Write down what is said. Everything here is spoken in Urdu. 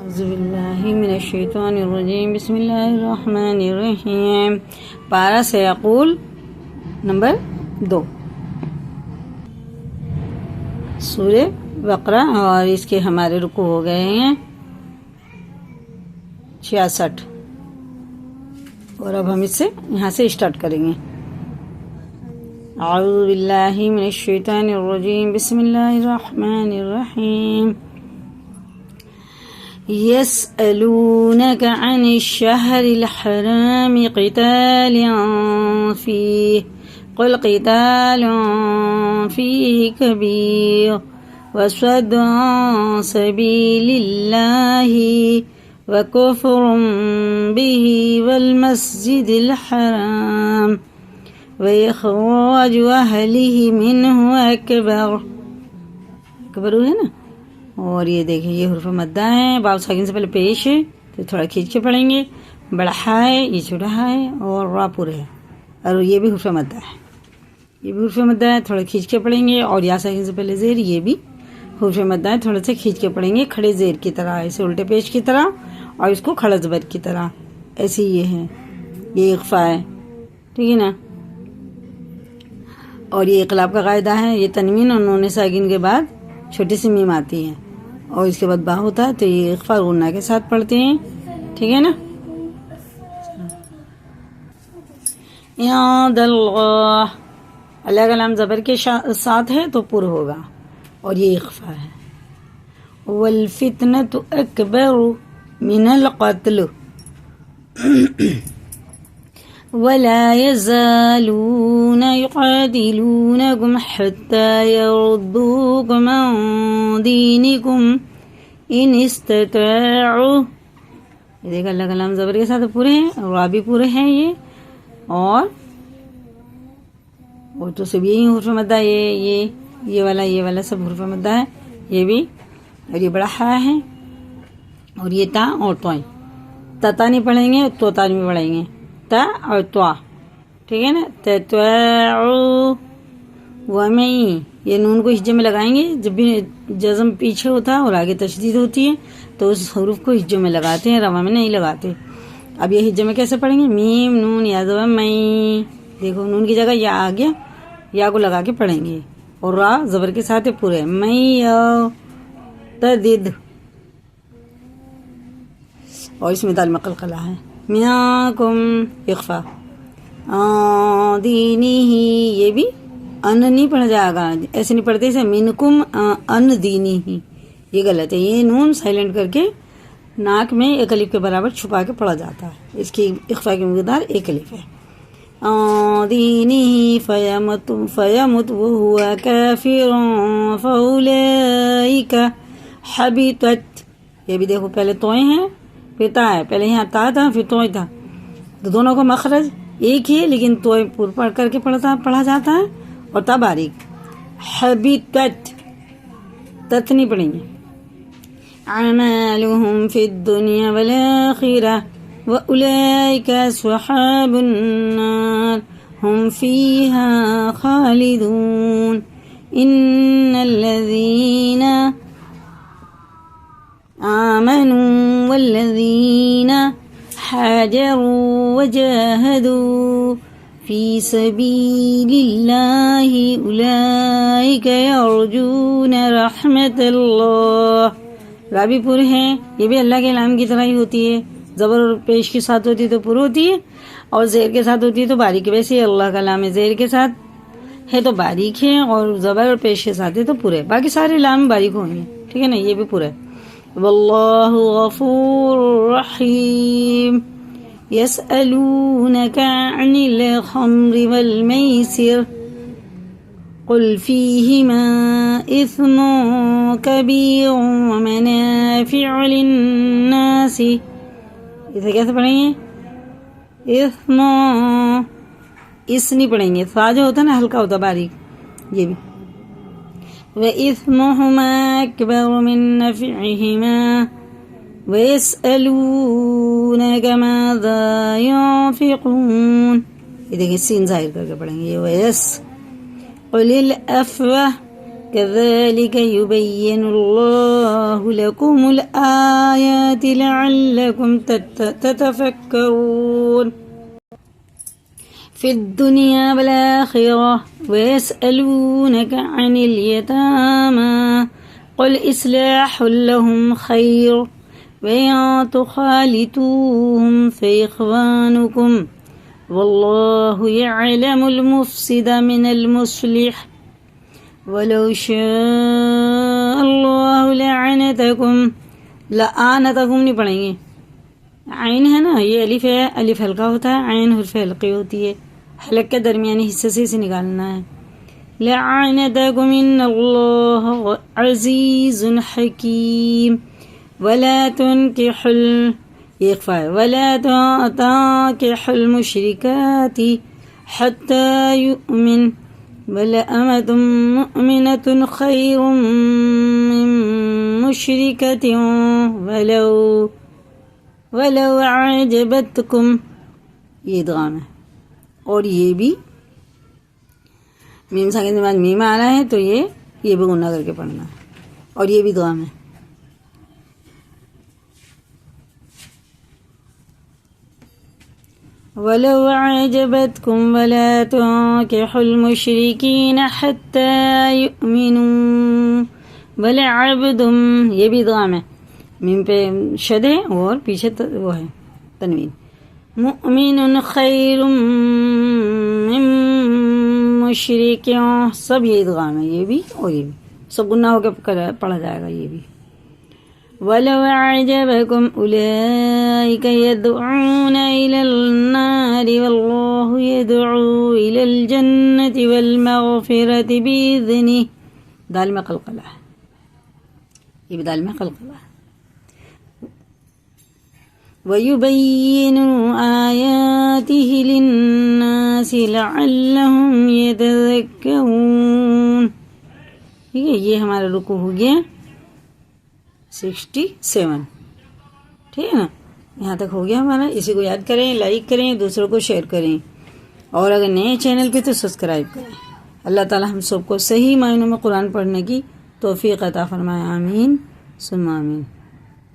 اعوذ باللہ من الشیطان الرجیم بسم اللہ الرحمن الرحیم پارہ سیقول نمبر 2 سورہ بقرہ اور اس کے ہمارے رکوع ہو گئے ہیں 66 اور اب ہم اس سے یہاں سے اسٹارٹ کریں گے. اعوذ باللہ من الشیطان الرجیم بسم اللہ الرحمن الرحیم يسألونك عن الشهر الحرام قتال فيه قل قتال فيه كبير وصد عن سبيل الله وكفر به والمسجد الحرام وإخراج أهله منه أكبر ہے نا. اور یہ دیکھیں یہ حروف مدہ ہے، باء ساکن سے پہلے پیش ہے تو تھوڑا کھینچ کے پڑھیں گے. بڑا ہا ہے، یہ چھوٹا ہا ہے اور را پورا ہے اور یہ بھی حروف مدہ ہے، یہ بھی حروف مدہ ہے، تھوڑا کھینچ کے پڑھیں گے. اور یا ساکن سے پہلے زیر، یہ بھی حروف مدہ ہے، تھوڑا سے کھینچ کے پڑھیں گے کھڑے زیر کی طرح، اسے الٹے پیش کی طرح اور اس کو کھڑا زبر کی طرح. ایسے یہ ہے، یہ اخفا ہے، ٹھیک ہے نا. اور یہ اقلاب کا قاعدہ ہے، یہ تنوین اور نون ساکن کے بعد چھوٹی سی میم آتی ہے اور اس کے بعد با ہوتا ہے تو یہ اخفا غنہ کے ساتھ پڑھتے ہیں، ٹھیک ہے نا. یاد اللہ، اللہ کا لام زبر کے ساتھ ہے تو پر ہوگا اور یہ اخفا ہے. والفتنة اکبر من القتل ولا يزالون يقاتلونكم حتى يردوكم عن دينكم ان استطاعوا. یہ دیکھ اللہ کا لام زبر کے ساتھ پورے ہیں، را بھی پورے ہیں یہ، اور وہ تو سب یہی حرف مدہ، یہ والا سب حرف مدہ ہے، یہ بھی. اور یہ بڑا ہا ہے اور یہ تا اور توئیں، تا نہیں پڑھیں گے تو تا نہیں پڑھیں گے، تا اور توا، ٹھیک ہے نا. تتوعوا ومئی، یہ نون کو ہجے میں لگائیں گے. جب بھی جزم پیچھے ہوتا ہے اور آگے تشدید ہوتی ہے تو اس حروف کو ہجے میں لگاتے ہیں، روا میں نہیں لگاتے. اب یہ ہجے میں کیسے پڑھیں گے؟ میم نون یا زبر مئی، دیکھو نون کی جگہ یا آ گیا، یا کو لگا کے پڑھیں گے اور را زبر کے ساتھ پورے مئی تدد. اور اس میں دال میں قلقلہ ہے. میاکم اخفا دینی ہی، یہ بھی ان نہیں پڑھا جائے گا، ایسے نہیں پڑھتے اسے منکم ان دینی ہی، یہ غلط ہے. یہ نون سائلنٹ کر کے ناک میں ایک الف کے برابر چھپا کے پڑھا جاتا ہے، اس کی اخفا کی مقدار ایک الف ہے. دینی فیمت وہو کافر فاولئک حبطت. یہ بھی دیکھو پہلے توئیں ہیں پھر تا ہے، پہلے یہاں تا تھا پھر توئیں تھا، تو دونوں کا مخرج ایک ہی ہے لیکن توئیں پر پڑھ کر کے پڑھا جاتا ہے اور تا باریک. حبطت، تت نہیں پڑھیں گے. اعمالهم فی الدنیا والآخرہ وأولئک اصحاب النار هم فیہا خالدون. ان الذین آمنوا والذین حاجروا وجاہدوا فی سبیل اللہ اولئک یرجون رحمت اللہ. رابی پر ہیں، یہ بھی اللہ کے نام کی طرح ہی ہوتی ہے، زبر اور پیش کے ساتھ ہوتی ہے تو پر ہوتی ہے اور زیر کے ساتھ ہوتی ہے تو باریک. ویسے اللہ کا لام زیر کے ساتھ ہے تو باریک ہے اور زبر اور پیش کے ساتھ ہے تو پورے. باقی سارے لام باریک ہوں گے، ٹھیک ہے نا. یہ بھی پورا ہے. واللہ غفور رحیم. يسألونك عن الخمر والميسر قل فيهما إثم كبير ومنافع للناس. اسے کیسے پڑھیں گے؟ اثم، اس نہیں پڑھیں گے، فا جو ہوتا ہے نا ہلکا ہوتا باریک، یہ بھی. وَإِثْمُهُمَا أَكْبَرُ مِن نَّفْعِهِمَا وَيَسْأَلُونَكَ مَاذَا يُنفِقُونَ. یہ دیکھیں سین ظاہر کر کے پڑھیں گے. یہ ویس قل العفو كذلك يبين الله لكم الآيات لعلكم تتفكرون في الدنيا والآخرة ويسألونك عن اليتامى قل إصلاح لهم خير وإن تخالطوهم فإخوانكم والله يعلم المفسد من المصلح ولو شاء الله لعنتكم نہیں پڑھیں گے. عین ہے نا، یہ الف ہے، الف ہلکا ہوتا ہے، عین حرف ہلکی ہوتی ہے، حلق کے درمیانی حصے سے اسے نکالنا ہے. لعنتكم ان اللہ عزیز حکیم. ولا تنكحوا المشركات حتى يؤمن ولأمة مؤمنة خير من مشركة ولو أعجبتكم. یہ ادغام ہے، اور یہ بھی میم ساکن کے بعد میم آ رہا ہے تو یہ بھی غنہ کر کے پڑھنا ہے، اور یہ بھی ادغام ہے. وَلَوْ أَعْجَبَتْكُمْ وَلَا تُنكِحُوا الْمُشْرِكِينَ حَتَّى يُؤْمِنُوا وَلَعَبْدٌ، یہ بھی ادغام ہے، میم پہ شد ہے اور پیچھے وہ ہے تنوین. مُؤْمِنٌ خَيْرٌ مِّن مُشْرِكٍ، سب یہ ادغام ہے، یہ بھی اور یہ بھی سب گناہ ہو کے پڑھا جائے گا. یہ بھی وَلَوْ أَعْجَبَكُمْ أُولَئِكَ يَدْعُونَ إِلَى النَّارِ وَاللَّهُ يَدْعُو إِلَى الْجَنَّةِ وَالْمَغْفِرَةِ بِإِذْنِهِ. دال میں قلقلہ ہے، یہ بھی دال میں قلقلہ ہے. وَيُبَيِّنُ آيَاتِهِ لِلنَّاسِ لَعَلَّهُمْ يَتَذَكَّرُونَ. ٹھیک ہے، یہ ہمارا رکوع ہو گیا 67. ٹھیک ہے نا، یہاں تک ہو گیا ہمارا. اسی کو یاد کریں، لائک کریں، دوسروں کو شیئر کریں، اور اگر نئے چینل پہ تو سبسکرائب کریں. اللہ تعالی ہم سب کو صحیح معنوں میں قرآن پڑھنے کی توفیق عطا فرمائے. آمین ثم آمین.